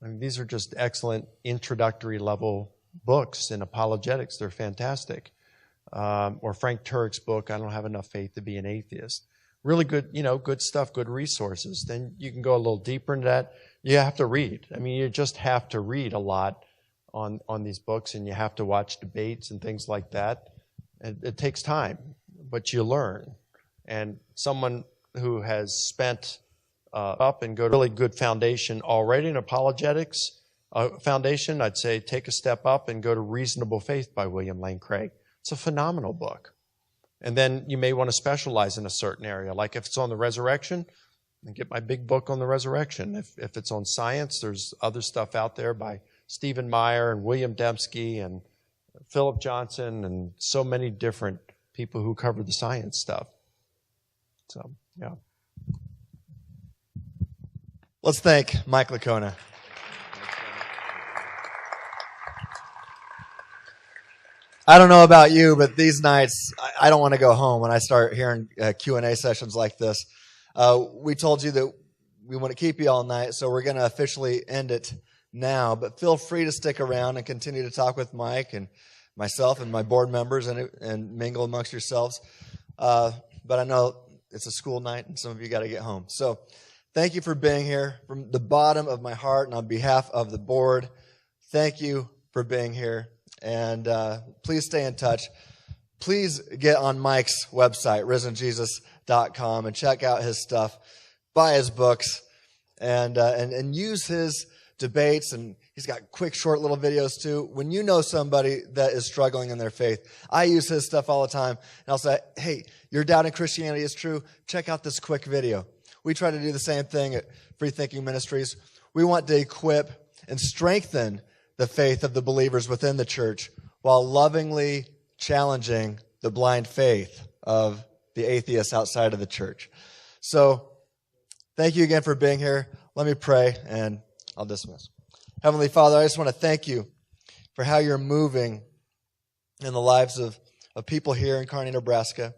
I mean, these are just excellent introductory level books in apologetics. They're fantastic. Or Frank Turek's book, I Don't Have Enough Faith to Be an Atheist. Really good, good stuff, good resources. Then you can go a little deeper into that. You have to read. I mean, you just have to read a lot on these books, and you have to watch debates and things like that. And it takes time, but you learn. And someone who has spent up and go to a really good foundation already in apologetics foundation, I'd say take a step up and go to Reasonable Faith by William Lane Craig. It's a phenomenal book. And then you may want to specialize in a certain area. Like if it's on the resurrection, then get my big book on the resurrection. If it's on science, there's other stuff out there by Stephen Meyer and William Dembski and Philip Johnson and so many different people who cover the science stuff. So, yeah. Let's thank Mike Licona. I don't know about you, but these nights, I don't want to go home when I start hearing Q&A sessions like this. We told you that we want to keep you all night, so we're going to officially end it now. But feel free to stick around and continue to talk with Mike and myself and my board members and mingle amongst yourselves. But I know it's a school night, and some of you got to get home. So thank you for being here. From the bottom of my heart and on behalf of the board, thank you for being here. And please stay in touch. Please get on Mike's website, risenjesus.com, and check out his stuff. Buy his books and use his debates. And he's got quick, short little videos too. When you know somebody that is struggling in their faith, I use his stuff all the time. And I'll say, hey, your doubt in Christianity is true. Check out this quick video. We try to do the same thing at Freethinking Ministries. We want to equip and strengthen the faith of the believers within the church while lovingly challenging the blind faith of the atheists outside of the church. So thank you again for being here. Let me pray and I'll dismiss. Heavenly Father, I just want to thank you for how you're moving in the lives of people here in Kearney, Nebraska.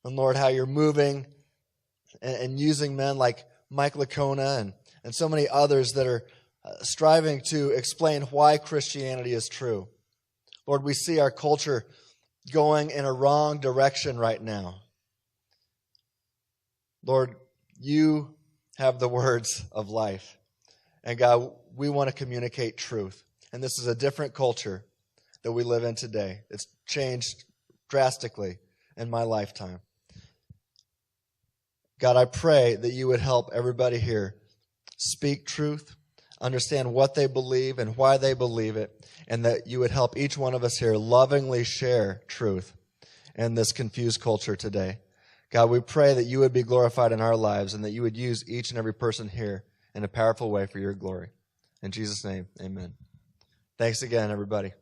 And Lord, how you're moving and using men like Mike Licona and so many others that are striving to explain why Christianity is true. Lord, we see our culture going in a wrong direction right now. Lord, you have the words of life. And God, we want to communicate truth. And this is a different culture that we live in today. It's changed drastically in my lifetime. God, I pray that you would help everybody here speak truth, understand what they believe and why they believe it, and that you would help each one of us here lovingly share truth in this confused culture today. God, we pray that you would be glorified in our lives and that you would use each and every person here in a powerful way for your glory. In Jesus' name, amen. Thanks again, everybody.